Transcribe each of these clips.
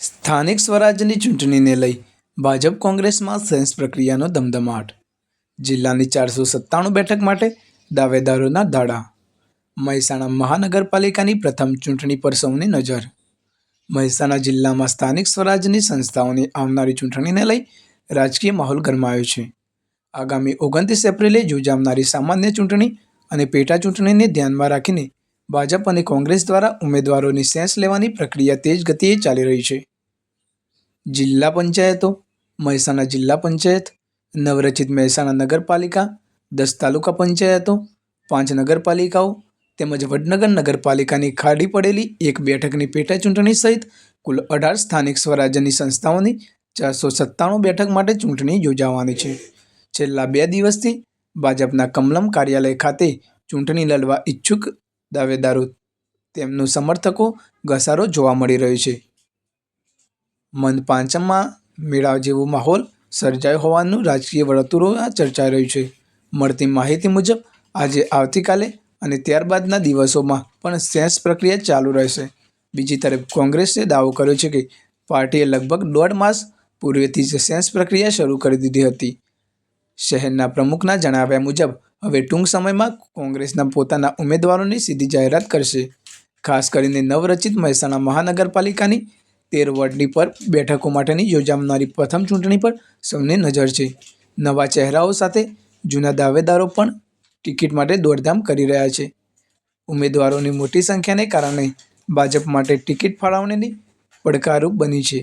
સ્થાનિક સ્વરાજ્યની ચૂંટણીને લઈ ભાજપ કોંગ્રેસમાં સેન્સ પ્રક્રિયાનો ધમધમાટ. જિલ્લાની 497 બેઠક માટે દાવેદારોના દાડા. મહેસાણા મહાનગરપાલિકાની પ્રથમ ચૂંટણી પર સૌની નજર. મહેસાણા જિલ્લામાં સ્થાનિક સ્વરાજ્યની સંસ્થાઓની આવનારી ચૂંટણીને લઈ રાજકીય માહોલ ગરમાયો છે. આગામી 29 એપ્રિલે યોજાનારી સામાન્ય ચૂંટણી અને પેટા ચૂંટણીને ધ્યાનમાં રાખીને ભાજપ અને કોંગ્રેસ દ્વારા ઉમેદવારોની સેન્સ લેવાની પ્રક્રિયા તેજ ગતિએ ચાલી રહી છે. જિલ્લા પંચાયતો. મહેસાણા જિલ્લા પંચાયત, નવરચિત મહેસાણા નગરપાલિકા, 10 તાલુકા પંચાયતો, 5 નગરપાલિકાઓ તેમજ વડનગર નગરપાલિકાની ખાલી પડેલી એક બેઠકની પેટા ચૂંટણી સહિત કુલ 18 સ્થાનિક સ્વરાજ્યની સંસ્થાઓની 497 બેઠક માટે ચૂંટણી યોજાવાની છે. છેલ્લા 2 દિવસથી ભાજપના કમલમ કાર્યાલય ખાતે ચૂંટણી લડવા ઈચ્છુક દાવેદારો તેમનું સમર્થકો ઘસારો જોવા મળી રહ્યો છે. મંદ પાંચમમાં મેળા જેવો માહોલ સર્જાયો હોવાનું રાજકીય વર્તુળોમાં ચર્ચાઈ રહ્યું છે. મળતી માહિતી મુજબ આજે, આવતીકાલે અને ત્યારબાદના દિવસોમાં પણ સેન્સ પ્રક્રિયા ચાલુ રહેશે. બીજી તરફ કોંગ્રેસે દાવો કર્યો છે કે પાર્ટીએ લગભગ 1.5 માસ પૂર્વેથી જ સેન્સ પ્રક્રિયા શરૂ કરી દીધી હતી. શહેરના પ્રમુખના જણાવ્યા મુજબ હવે ટૂંક સમયમાં કોંગ્રેસના પોતાના ઉમેદવારોની સીધી જાહેરાત કરશે. ખાસ કરીને નવરચિત મહેસાણા મહાનગરપાલિકાની 13 વોર્ડની પર બેઠકો માટેની યોજાનારી પ્રથમ ચૂંટણી પર સૌની નજર છે. નવા ચહેરાઓ સાથે જૂના દાવેદારો પણ ટિકિટ માટે દોડધામ કરી રહ્યા છે. ઉમેદવારોની મોટી સંખ્યાને કારણે ભાજપ માટે ટિકિટ ફાળવણીની પડકારરૂપ બની છે.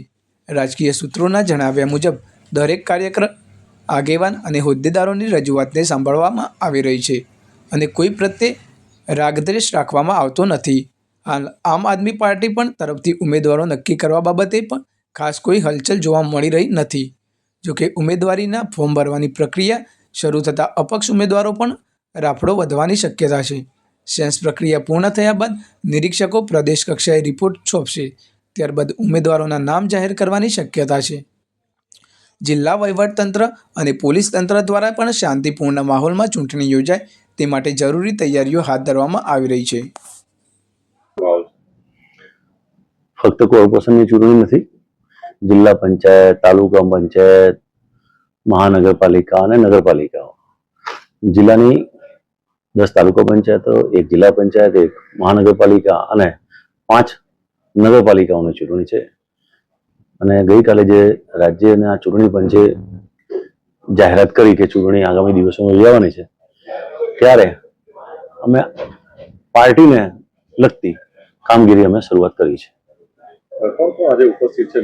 રાજકીય સૂત્રોના જણાવ્યા મુજબ દરેક કાર્યકર, આગેવાન અને હોદ્દેદારોની રજૂઆતને સાંભળવામાં આવી રહી છે અને કોઈ પ્રત્યે રાગદ્વેષ રાખવામાં આવતો નથી. હાલ આમ આદમી પાર્ટી પણ તરફથી ઉમેદવારો નક્કી કરવા બાબતે પણ ખાસ કોઈ હલચલ જોવા મળી રહી નથી. જોકે ઉમેદવારીના ફોર્મ ભરવાની પ્રક્રિયા શરૂ થતાં અપક્ષ ઉમેદવારો પણ રાફડો વધવાની શક્યતા છે. સેન્સ પ્રક્રિયા પૂર્ણ થયા બાદ નિરીક્ષકો પ્રદેશ કક્ષાએ રિપોર્ટ સોંપશે. ત્યારબાદ ઉમેદવારોના નામ જાહેર કરવાની શક્યતા છે. જિલ્લા વહીવટતંત્ર અને પોલીસ તંત્ર દ્વારા પણ શાંતિપૂર્ણ માહોલમાં ચૂંટણી યોજાય તે માટે જરૂરી તૈયારીઓ હાથ ધરવામાં આવી રહી છે. ફક્ત કોર્પોરેશનની ચૂંટણી નથી, જિલ્લા પંચાયત, તાલુકા પંચાયત, મહાનગરપાલિકા અને નગરપાલિકાઓ. જિલ્લાની 10 તાલુકા પંચાયતો, 1 જિલ્લા પંચાયત, 1 મહાનગરપાલિકા અને 5 નગરપાલિકાઓની ચૂંટણી છે. અને ગઈકાલે જે રાજ્યના ચૂંટણી પંચે જાહેરાત કરી કે ચૂંટણી આગામી દિવસોમાં યોજાવાની છે, ત્યારે અમે પાર્ટીને લગતી કામગીરી અમે શરૂઆત કરી છે. આજે ઉપસ્થિત છે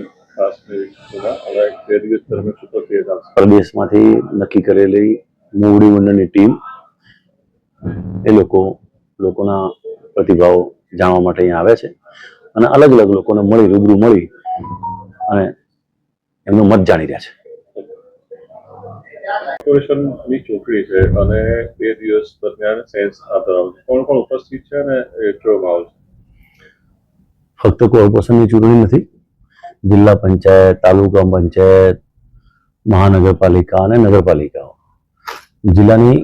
પ્રદેશમાંથી નક્કી કરેલી મોવડી મંડળની ટીમ, એ લોકોના પ્રતિભાવ જાણવા માટે અહીંયા આવે છે અને અલગ અલગ લોકોને રૂબરૂ મળી અને એમનું મત જાણી રહ્યા છે. કોર્પોરેશનની ચૂંટણી છે અને 2 દિવસ દરમિયાન સેન્સ હાથ ધરાવશે. કોણ કોણ ઉપસ્થિત છે અને કેવો માહોલ છે? ફક્ત કોર્પોરેશનની ચૂંટણી નથી, જિલ્લા પંચાયત, તાલુકા પંચાયત, મહાનગરપાલિકા અને નગરપાલિકાઓ. જિલ્લાની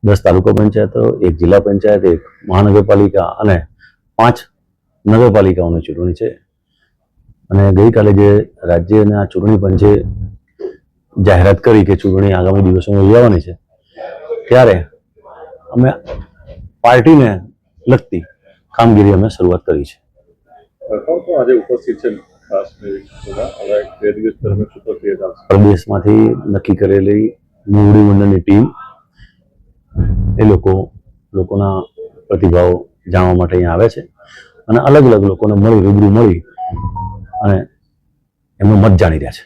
10 તાલુકા પંચાયતો, 1 જિલ્લા પંચાયત, 1 મહાનગરપાલિકા અને 5 નગરપાલિકાઓની ચૂંટણી છે. અને ગઈકાલે જે રાજ્યના ચૂંટણી પંચે જાહેરાત કરી કે ચૂંટણી આગામી દિવસોમાં યોજાવાની છે, ત્યારે અમે પાર્ટીને લગતી કામગીરી અમે શરૂઆત કરી છે. આજે ઉપસ્થિત છે પ્રદેશમાંથી નક્કી કરેલી મોવડી મંડળની ટીમ, એ લોકોના પ્રતિભાવ જાણવા માટે અહીંયા આવે છે અને અલગ અલગ લોકોને રૂબરૂ મળી અને એમનું મત જાણી રહ્યા છે.